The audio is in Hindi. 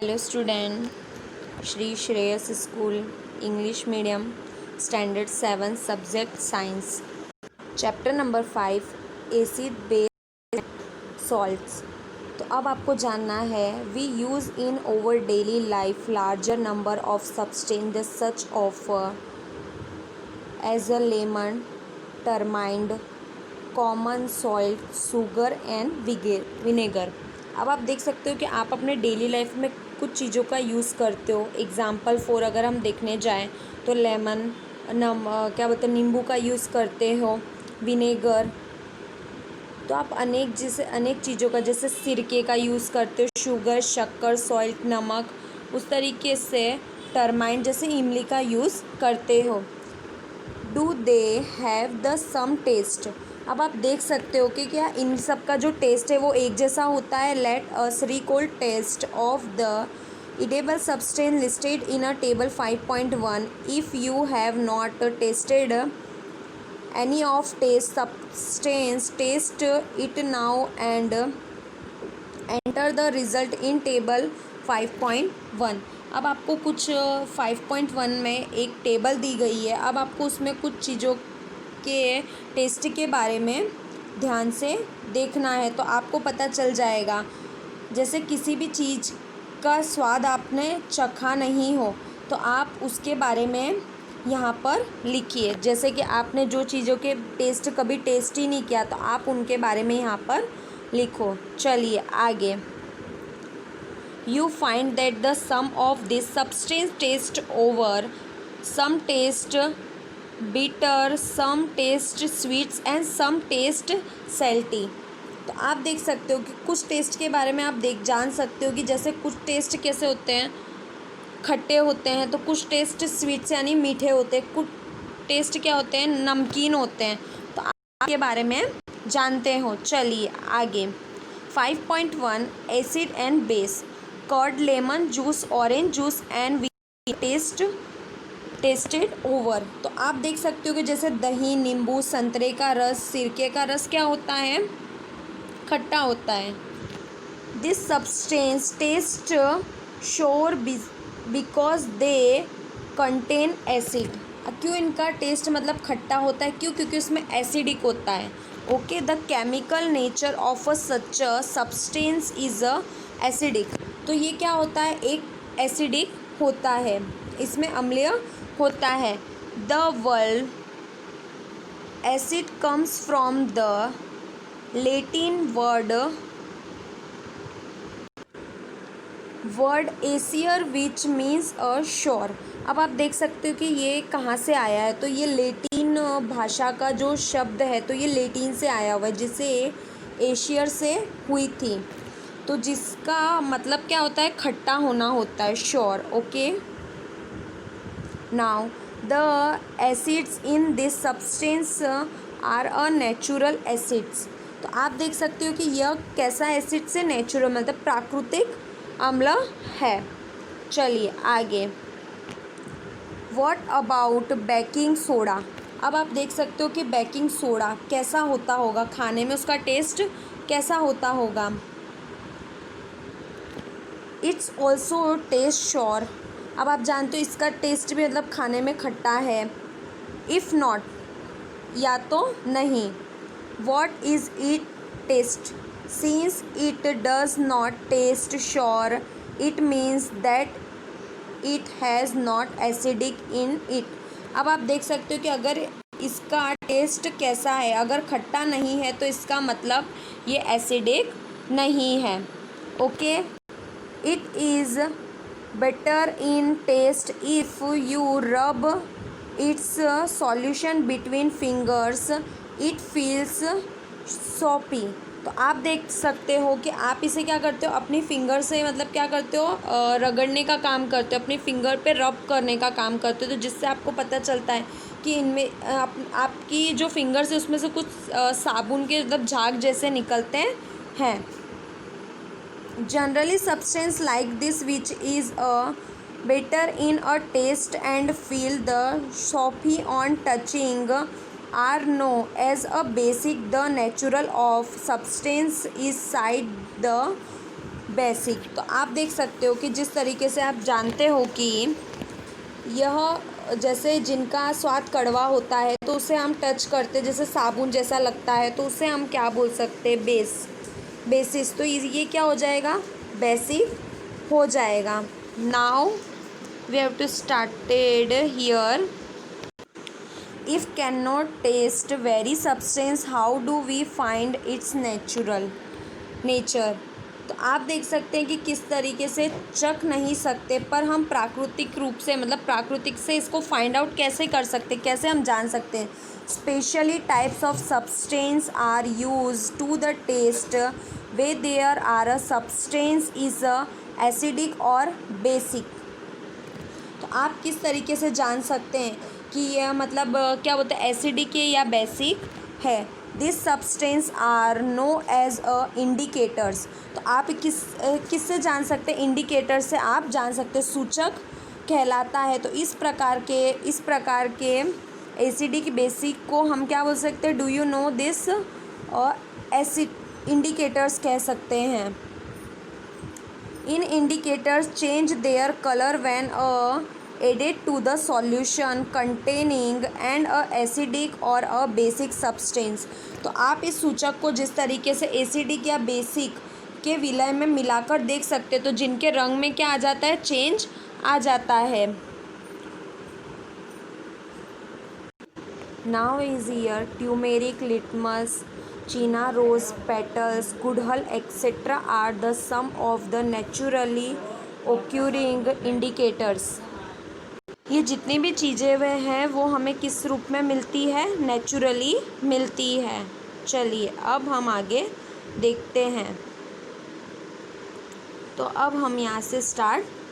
Hello student, Shri Shreyas School, English Medium, Standard 7, Subject Science, Chapter number 5, Acid Base Salts. तो अब आपको जानना है we use in our daily life larger number of substances such of as a lemon, turmeric, common salt, sugar and vinegar. अब आप देख सकते हो कि आप अपने डेली लाइफ में कुछ चीज़ों का यूज़ करते हो। एग्ज़ाम्पल फॉर अगर हम देखने जाएं तो लेमन क्या बोलते हैं नींबू का यूज़ करते हो, विनेगर। तो आप अनेक चीज़ों का जैसे सिरके का यूज़ करते हो, शुगर, शक्कर, सॉल्ट, नमक, उस तरीके से टर्माइन जैसे इमली का यूज़ करते हो। Do they have the some taste. अब आप देख सकते हो कि क्या इन सब का जो टेस्ट है वो एक जैसा होता है। Let us recall taste of the eatable substance listed in a table 5.1. If you have not tasted any of taste substance, taste it now and enter the result in table 5.1. अब आपको कुछ 5.1 में एक टेबल दी गई है। अब आपको उसमें कुछ चीज़ों के टेस्ट के बारे में ध्यान से देखना है तो आपको पता चल जाएगा। जैसे किसी भी चीज़ का स्वाद आपने चखा नहीं हो तो आप उसके बारे में यहाँ पर लिखिए। जैसे कि आपने जो चीज़ों के टेस्ट कभी टेस्ट ही नहीं किया तो आप उनके बारे में यहाँ पर लिखो। चलिए आगे। You find that the sum of this substance taste over, some taste bitter, some taste sweets and some taste salty. तो आप देख सकते हो कि कुछ टेस्ट के बारे में आप जान सकते हो कि जैसे कुछ टेस्ट कैसे होते हैं, खट्टे होते हैं, तो कुछ टेस्ट स्वीट्स यानी मीठे होते हैं, कुछ टेस्ट क्या होते हैं, नमकीन होते हैं। तो आप के बारे में जानते हो। चलिए आगे। 5.1 acid and base, curd, lemon juice, orange juice and tasted over. तो आप देख सकते हो कि जैसे दही, नींबू, संतरे का रस, सिरके का रस क्या होता है, खट्टा होता है। This substance taste sour because they contain acid. क्यों इनका टेस्ट मतलब खट्टा होता है, क्यों, क्योंकि उसमें एसिडिक होता है। Okay, the chemical nature of a such substance is acidic. तो ये क्या होता है, एक एसिडिक होता है, इसमें अम्लीय होता है। The word acid comes from the Latin word easier which means a sure. अब आप देख सकते हो कि ये कहाँ से आया है, तो ये लैटिन भाषा का जो शब्द है तो ये लैटिन से आया हुआ है, जिसे एशियर से हुई थी। तो जिसका मतलब क्या होता है, खट्टा होना होता है, sour. Okay, now the acids in this substance are a natural acids. तो आप देख सकते हो कि यह कैसा एसिड से, नेचुरल मतलब प्राकृतिक अम्ल है। चलिए आगे। What about baking soda. अब आप देख सकते हो कि बेकिंग सोडा कैसा होता होगा, खाने में उसका टेस्ट कैसा होता होगा। It's also taste sour. अब आप जानते हो इसका टेस्ट भी मतलब खाने में खट्टा है। इफ़ नॉट, या तो नहीं। What is it taste, since it does not taste sour it means that it has not acidic in it. अब आप देख सकते हो कि अगर इसका टेस्ट कैसा है, अगर खट्टा नहीं है तो इसका मतलब ये एसिडिक नहीं है। Okay, it is better in taste if you rub its solution between fingers, it feels soapy। तो आप देख सकते हो कि आप इसे क्या करते हो, अपनी फिंगर से मतलब क्या करते हो, रगड़ने का काम करते हो, अपनी फिंगर पे रब करने का काम करते हो, तो जिससे आपको पता चलता है कि इनमें आपकी जो फिंगर्स है उसमें से कुछ साबुन के मतलब झाग जैसे निकलते हैं। Generally, substance like this which is better in a taste and feel the soapy on touching are known as a basic. The natural of substance is side the basic. तो आप देख सकते हो कि जिस तरीके से आप जानते हो कि यह जैसे जिनका स्वाद कड़वा होता है तो उसे हम टच करते जैसे साबुन जैसा लगता है, तो उसे हम क्या बोल सकते हैं, बेसिस। तो ये क्या हो जाएगा, बेसिक हो जाएगा। Now we have to started here. If can not taste very substance, how do we find its nature. तो आप देख सकते हैं कि किस तरीके से चख नहीं सकते पर हम प्राकृतिक रूप से, मतलब प्राकृतिक से इसको फाइंड आउट कैसे कर सकते, कैसे हम जान सकते हैं। Specially types of substance are use to the taste way there are a substance is acidic और बेसिक। तो आप किस तरीके से जान सकते हैं कि यह मतलब क्या बोलते हैं, एसिडिक है या बेसिक है। This substance are no as a indicators. तो आप किससे जान सकते हैं, इंडिकेटर से आप जान सकते हैं, सूचक कहलाता है। तो इस प्रकार के एसिडिक बेसिक को हम क्या बोल सकते हैं, डू यू नो दिस, और एसिड इंडिकेटर्स कह सकते हैं। इन indicators change their colour when added to the solution containing and a acidic or a basic substance। तो आप इस सूचक को जिस तरीके से एसिडिक या बेसिक के विलय में मिलाकर देख सकते हैं, तो जिनके रंग में क्या आ जाता है, चेंज आ जाता है। Now is here turmeric, litmus, China rose petals, गुड़हल etcetera are the some of the naturally occurring indicators. ये जितनी भी चीज़ें वे हैं वो हमें किस रूप में मिलती है, नेचुरली मिलती है। चलिए अब हम आगे देखते हैं। तो अब हम यहाँ से स्टार्ट